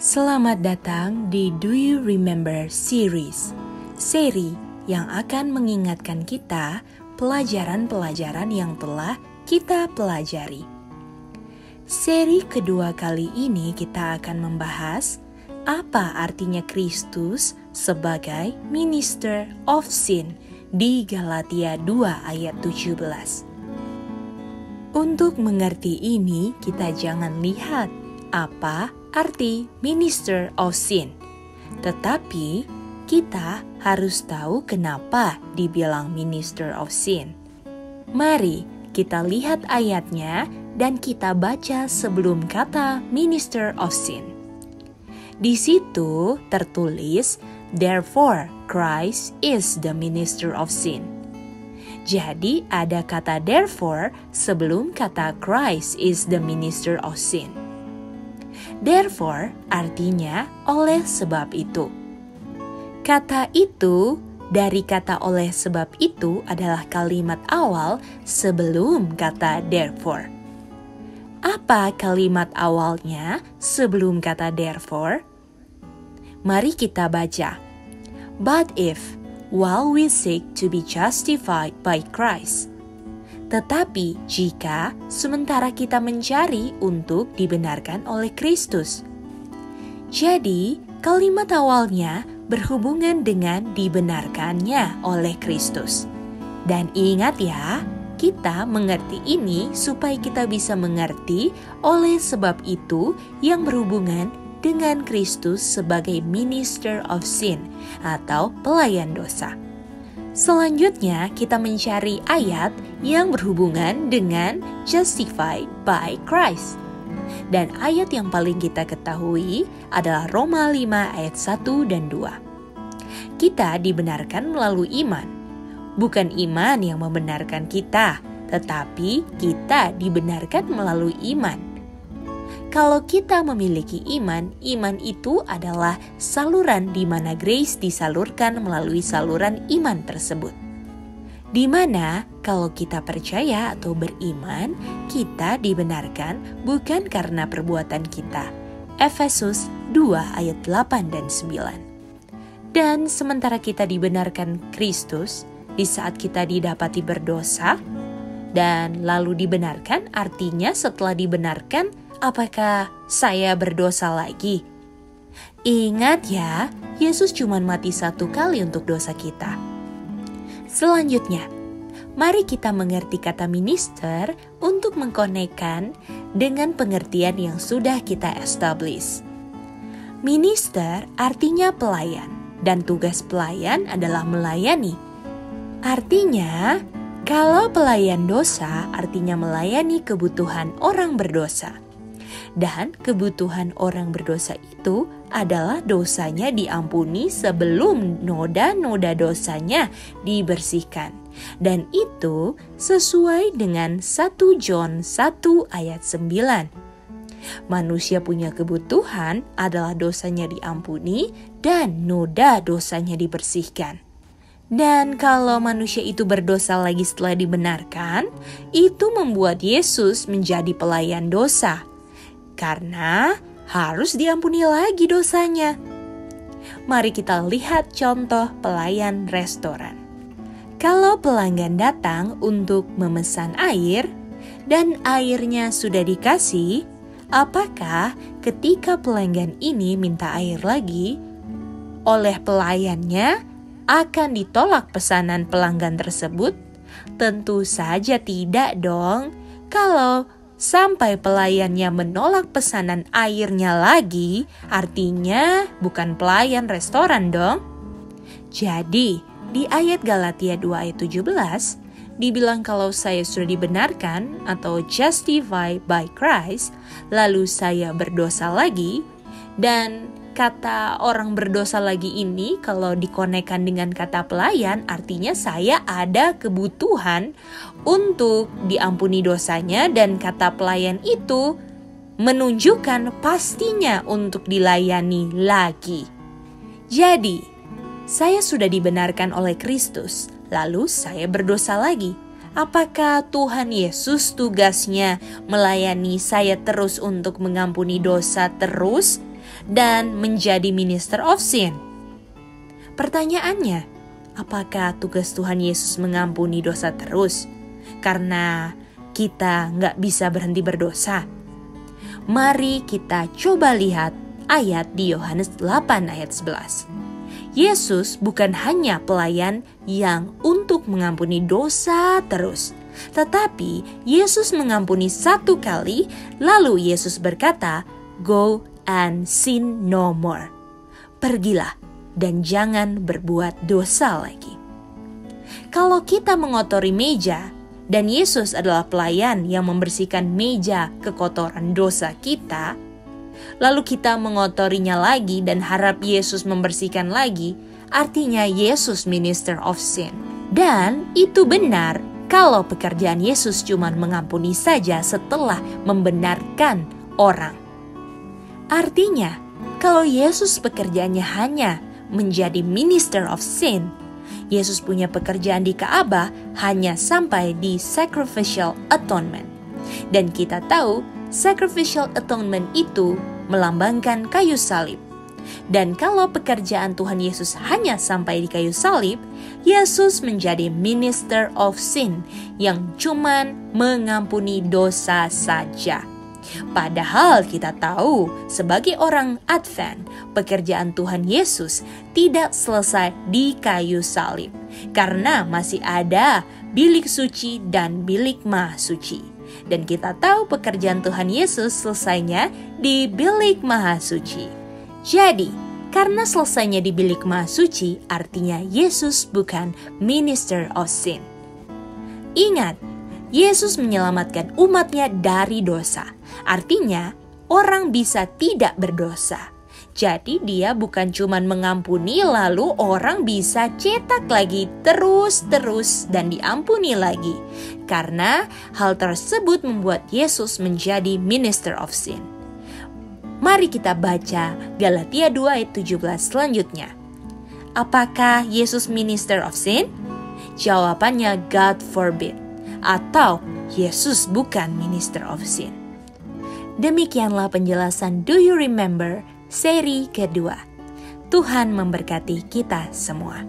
Selamat datang di Do You Remember series, seri yang akan mengingatkan kita pelajaran-pelajaran yang telah kita pelajari. Seri kedua kali ini kita akan membahas apa artinya Kristus sebagai Minister of Sin di Galatia 2 ayat 17. Untuk mengerti ini, kita jangan lihat apa arti Minister of Sin, tetapi kita harus tahu kenapa dibilang Minister of Sin. Mari kita lihat ayatnya dan kita baca sebelum kata Minister of Sin. Di situ tertulis, "Therefore Christ is the minister of sin." Jadi ada kata therefore sebelum kata Christ is the minister of sin. Therefore artinya oleh sebab itu. Kata itu dari kata oleh sebab itu adalah kalimat awal sebelum kata therefore. Apa kalimat awalnya sebelum kata therefore? Mari kita baca. But if, while we seek to be justified by Christ. Tetapi jika sementara kita mencari untuk dibenarkan oleh Kristus. Jadi, kalimat awalnya berhubungan dengan dibenarkannya oleh Kristus. Dan ingat ya, kita mengerti ini supaya kita bisa mengerti oleh sebab itu yang berhubungan dengan Kristus sebagai Minister of Sin atau pelayan dosa. Selanjutnya kita mencari ayat yang berhubungan dengan justified by Christ. Dan ayat yang paling kita ketahui adalah Roma 5 ayat 1 dan 2. Kita dibenarkan melalui iman. Bukan iman yang membenarkan kita, tetapi kita dibenarkan melalui iman. Kalau kita memiliki iman, iman itu adalah saluran di mana grace disalurkan melalui saluran iman tersebut. Di mana kalau kita percaya atau beriman, kita dibenarkan bukan karena perbuatan kita. Efesus 2 ayat 8 dan 9. Dan sementara kita dibenarkan Kristus, di saat kita didapati berdosa, dan lalu dibenarkan artinya setelah dibenarkan, apakah saya berdosa lagi? Ingat ya, Yesus cuma mati satu kali untuk dosa kita. Selanjutnya, mari kita mengerti kata minister untuk mengkonekkan dengan pengertian yang sudah kita establish. Minister artinya pelayan, dan tugas pelayan adalah melayani. Artinya, kalau pelayan dosa artinya melayani kebutuhan orang berdosa. Dan kebutuhan orang berdosa itu adalah dosanya diampuni sebelum noda-noda dosanya dibersihkan. Dan itu sesuai dengan 1 John 1 ayat 9. Manusia punya kebutuhan adalah dosanya diampuni dan noda dosanya dibersihkan. Dan kalau manusia itu berdosa lagi setelah dibenarkan, itu membuat Yesus menjadi pelayan dosa. Karena harus diampuni lagi dosanya. Mari kita lihat contoh pelayan restoran. Kalau pelanggan datang untuk memesan air dan airnya sudah dikasih, apakah ketika pelanggan ini minta air lagi, oleh pelayannya akan ditolak pesanan pelanggan tersebut? Tentu saja tidak dong. Kalau sampai pelayannya menolak pesanan airnya lagi, artinya bukan pelayan restoran dong. Jadi, di ayat Galatia 2 ayat 17, dibilang kalau saya sudah dibenarkan atau justified by Christ, lalu saya berdosa lagi, dan kata orang berdosa lagi ini kalau dikonekkan dengan kata pelayan artinya saya ada kebutuhan untuk diampuni dosanya dan kata pelayan itu menunjukkan pastinya untuk dilayani lagi. Jadi, saya sudah dibenarkan oleh Kristus, lalu saya berdosa lagi. Apakah Tuhan Yesus tugasnya melayani saya terus untuk mengampuni dosa terus? dan menjadi minister of sin. Pertanyaannya, apakah tugas Tuhan Yesus mengampuni dosa terus? Karena kita nggak bisa berhenti berdosa. Mari kita coba lihat ayat di Yohanes 8 ayat 11. Yesus bukan hanya pelayan yang untuk mengampuni dosa terus, tetapi Yesus mengampuni satu kali, lalu Yesus berkata, "Go and sin no more." Pergilah dan jangan berbuat dosa lagi. Kalau kita mengotori meja, dan Yesus adalah pelayan yang membersihkan meja kekotoran dosa kita, lalu kita mengotorinya lagi dan harap Yesus membersihkan lagi, artinya Yesus minister of sin. Dan itu benar kalau pekerjaan Yesus cuma mengampuni saja setelah membenarkan orang. Artinya, kalau Yesus pekerjaannya hanya menjadi minister of sin, Yesus punya pekerjaan di Ka'bah hanya sampai di sacrificial atonement. Dan kita tahu sacrificial atonement itu melambangkan kayu salib. Dan kalau pekerjaan Tuhan Yesus hanya sampai di kayu salib, Yesus menjadi minister of sin yang cuman mengampuni dosa saja. Padahal kita tahu sebagai orang Advent, pekerjaan Tuhan Yesus tidak selesai di kayu salib, karena masih ada bilik suci dan bilik maha suci. Dan kita tahu pekerjaan Tuhan Yesus selesainya di bilik maha suci. Jadi, karena selesainya di bilik maha suci, artinya Yesus bukan minister of sin. Ingat, Yesus menyelamatkan umatnya dari dosa. Artinya, orang bisa tidak berdosa. Jadi dia bukan cuma mengampuni lalu orang bisa cetak lagi terus dan diampuni lagi. Karena hal tersebut membuat Yesus menjadi minister of sin. Mari kita baca Galatia 2 ayat 17 selanjutnya. Apakah Yesus minister of sin? Jawabannya God forbid. Atau Yesus bukan minister of sin. Demikianlah penjelasan Do You Remember seri kedua. Tuhan memberkati kita semua.